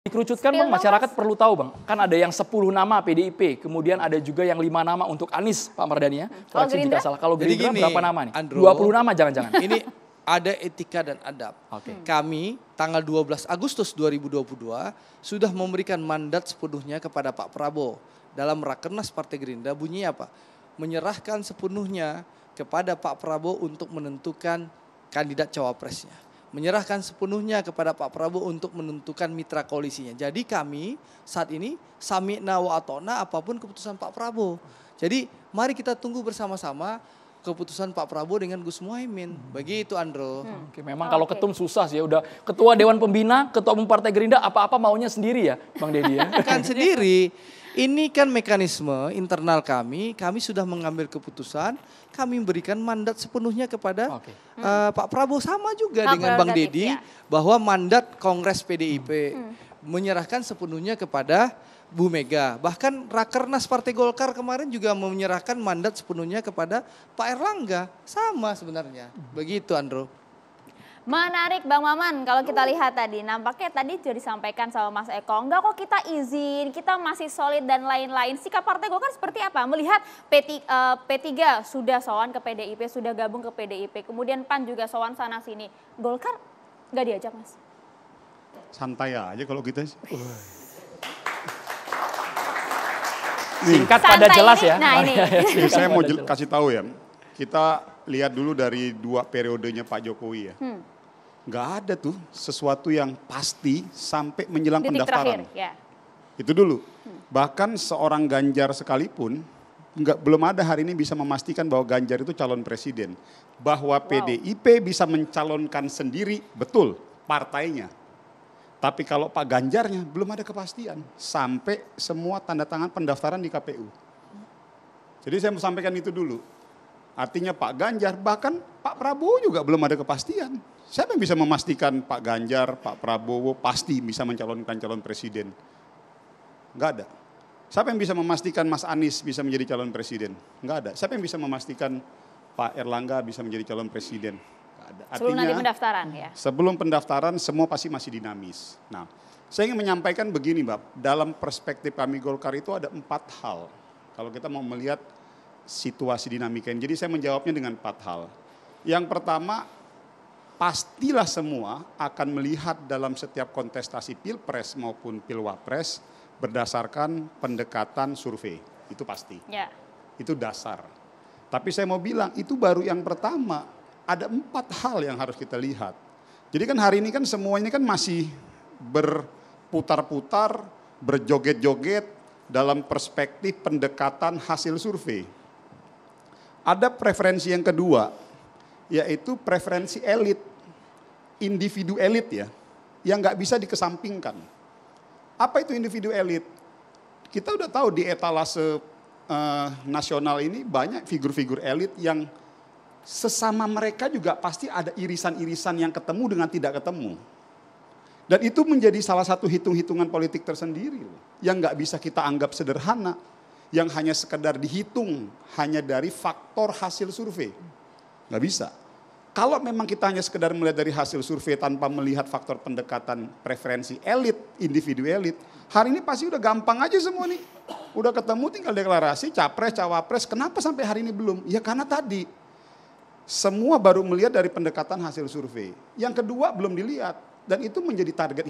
Dikerucutkan Bang, masyarakat perlu tahu Bang. Kan ada yang 10 nama PDIP, kemudian ada juga yang 5 nama untuk Anies, Pak Mardhani ya. Kalau Gerindra? Kalau Gerindra berapa nama nih? Andro, 20 nama jangan-jangan. Ini ada etika dan adab. Kami tanggal 12 Agustus 2022 sudah memberikan mandat sepenuhnya kepada Pak Prabowo. Dalam Rakernas Partai Gerindra bunyinya apa? Menyerahkan sepenuhnya kepada Pak Prabowo untuk menentukan kandidat cawapresnya. Menyerahkan sepenuhnya kepada Pak Prabowo untuk menentukan mitra koalisinya. Jadi kami saat ini sami'na wa ata'na apapun keputusan Pak Prabowo. Jadi mari kita tunggu bersama-sama keputusan Pak Prabowo dengan Gus Muhaimin. Begitu Andro. Oke, memang kalau ketum susah sih ya. Udah ketua Dewan Pembina, ketua umum Partai Gerindra apa-apa maunya sendiri ya Bang Deddy ya. Bukan sendiri. Ini kan mekanisme internal kami sudah mengambil keputusan, kami memberikan mandat sepenuhnya kepada Pak Prabowo sama juga dengan Bang Deddy bahwa mandat Kongres PDIP menyerahkan sepenuhnya kepada Bu Mega. Bahkan Rakernas Partai Golkar kemarin juga menyerahkan mandat sepenuhnya kepada Pak Erlangga. Sama sebenarnya. Begitu Andro. Menarik Bang Maman, kalau kita lihat tadi, nampaknya tadi sudah disampaikan sama Mas Eko, enggak kok kita izin, kita masih solid dan lain-lain. Sikap Partai Golkar seperti apa? Melihat P3 sudah sowan ke PDIP, sudah gabung ke PDIP, kemudian PAN juga sowan sana sini. Golkar nggak diajak Mas? Santai aja kalau kita. Singkat pada jelas ya. Nah ini. Saya mau kasih tahu ya, kita lihat dulu dari 2 periodenya Pak Jokowi ya. Nggak ada tuh sesuatu yang pasti sampai menjelang pendaftaran. Terakhir, ya. Itu dulu. Bahkan seorang Ganjar sekalipun belum ada hari ini bisa memastikan bahwa Ganjar itu calon presiden. Bahwa PDIP bisa mencalonkan sendiri, betul, partainya. Tapi kalau Pak Ganjarnya belum ada kepastian sampai semua tanda tangan pendaftaran di KPU. Jadi saya mau sampaikan itu dulu. Artinya Pak Ganjar, bahkan Pak Prabowo juga belum ada kepastian. Siapa yang bisa memastikan Pak Ganjar, Pak Prabowo pasti bisa mencalonkan calon presiden? Enggak ada. Siapa yang bisa memastikan Mas Anies bisa menjadi calon presiden? Enggak ada. Siapa yang bisa memastikan Pak Erlangga bisa menjadi calon presiden? Enggak ada. Artinya, sebelum nanti pendaftaran ya? Sebelum pendaftaran semua pasti masih dinamis. Nah, saya ingin menyampaikan begini Mbak, dalam perspektif kami Golkar itu ada 4 hal. Kalau kita mau melihat situasi dinamika ini. Jadi saya menjawabnya dengan 4 hal. Yang pertama, pastilah semua akan melihat dalam setiap kontestasi Pilpres maupun Pilwapres berdasarkan pendekatan survei. Itu pasti. Ya. Itu dasar. Tapi saya mau bilang itu baru yang pertama. Ada 4 hal yang harus kita lihat. Jadi kan hari ini kan semua ini kan masih berputar-putar, berjoget-joget dalam perspektif pendekatan hasil survei. Ada preferensi yang kedua, yaitu preferensi elit, individu elit ya, yang nggak bisa dikesampingkan. Apa itu individu elit? Kita udah tahu di etalase nasional ini banyak figur-figur elit yang sesama mereka juga pasti ada irisan-irisan yang ketemu dengan tidak ketemu. Dan itu menjadi salah satu hitung-hitungan politik tersendiri yang nggak bisa kita anggap sederhana. Yang hanya sekedar dihitung hanya dari faktor hasil survei. Nggak bisa. Kalau memang kita hanya sekedar melihat dari hasil survei tanpa melihat faktor pendekatan preferensi elit, individu elit, hari ini pasti udah gampang aja semua nih. Udah ketemu tinggal deklarasi, capres, cawapres, kenapa sampai hari ini belum? Ya karena tadi, semua baru melihat dari pendekatan hasil survei. Yang kedua belum dilihat. Dan itu menjadi target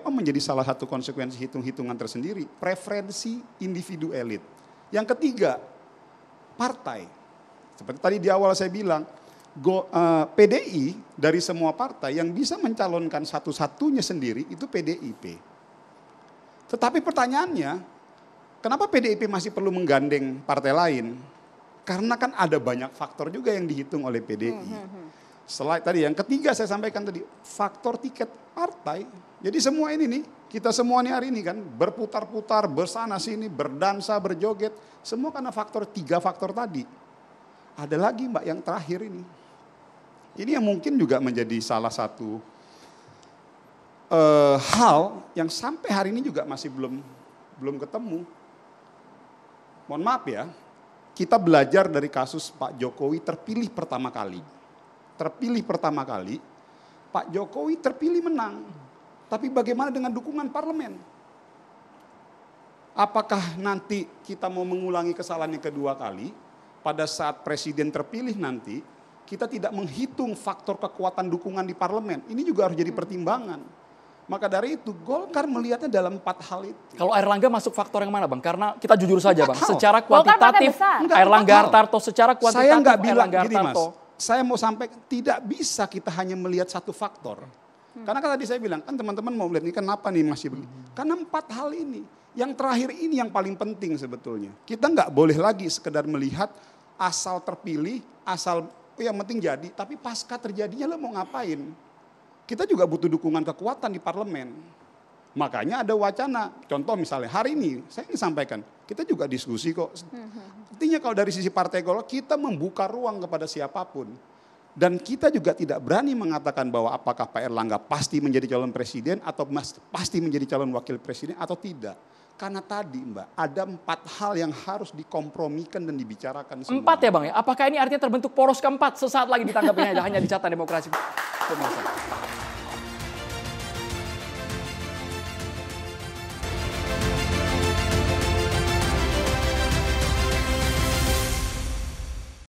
menjadi salah satu konsekuensi hitung-hitungan tersendiri. Preferensi individu elit. Yang ketiga, partai. Seperti tadi di awal saya bilang, PDI dari semua partai yang bisa mencalonkan satu-satunya sendiri itu PDIP. Tetapi pertanyaannya, kenapa PDIP masih perlu menggandeng partai lain? Karena kan ada banyak faktor juga yang dihitung oleh PDI. Selain tadi yang ketiga saya sampaikan tadi, faktor tiket partai. Jadi semua ini nih, kita semua nih hari ini kan berputar-putar, bersana sini, berdansa, berjoget. Semua karena 3 faktor tadi. Ada lagi Mbak yang terakhir ini. Ini yang mungkin juga menjadi salah satu hal yang sampai hari ini juga masih belum ketemu. Mohon maaf ya, kita belajar dari kasus Pak Jokowi terpilih pertama kali. Pak Jokowi terpilih menang. Tapi bagaimana dengan dukungan parlemen? Apakah nanti kita mau mengulangi kesalahan yang kedua kali, pada saat presiden terpilih nanti, kita tidak menghitung faktor kekuatan dukungan di parlemen. Ini juga harus jadi pertimbangan. Maka dari itu Golkar melihatnya dalam 4 hal itu. Kalau Airlangga masuk faktor yang mana Bang? Karena kita jujur saja Bang, 4 hal. secara Golkar partai kuantitatif besar. Airlangga 4 hal. Hartarto, secara kuantitatif Saya nggak bilang Airlangga gini Mas, Hartarto. saya mau sampai tidak bisa kita hanya melihat satu faktor. Karena kan tadi saya bilang, kan teman-teman mau melihat ini kenapa nih masih begini. Karena 4 hal ini, yang terakhir ini yang paling penting sebetulnya. Kita nggak boleh lagi sekedar melihat asal terpilih, asal yang penting jadi, tapi pasca terjadinya lo mau ngapain. Kita juga butuh dukungan kekuatan di parlemen. Makanya ada wacana, contoh misalnya hari ini saya ingin sampaikan, kita juga diskusi kok. Artinya kalau dari sisi Partai Golkar kita membuka ruang kepada siapapun. Dan kita juga tidak berani mengatakan bahwa apakah Pak Erlangga pasti menjadi calon presiden atau pasti menjadi calon wakil presiden atau tidak. Karena tadi Mbak, ada 4 hal yang harus dikompromikan dan dibicarakan semua. 4 ya Bang ya? Apakah ini artinya terbentuk poros keempat sesaat lagi ditanggapinya hanya di catatan demokrasi? Pemirsa.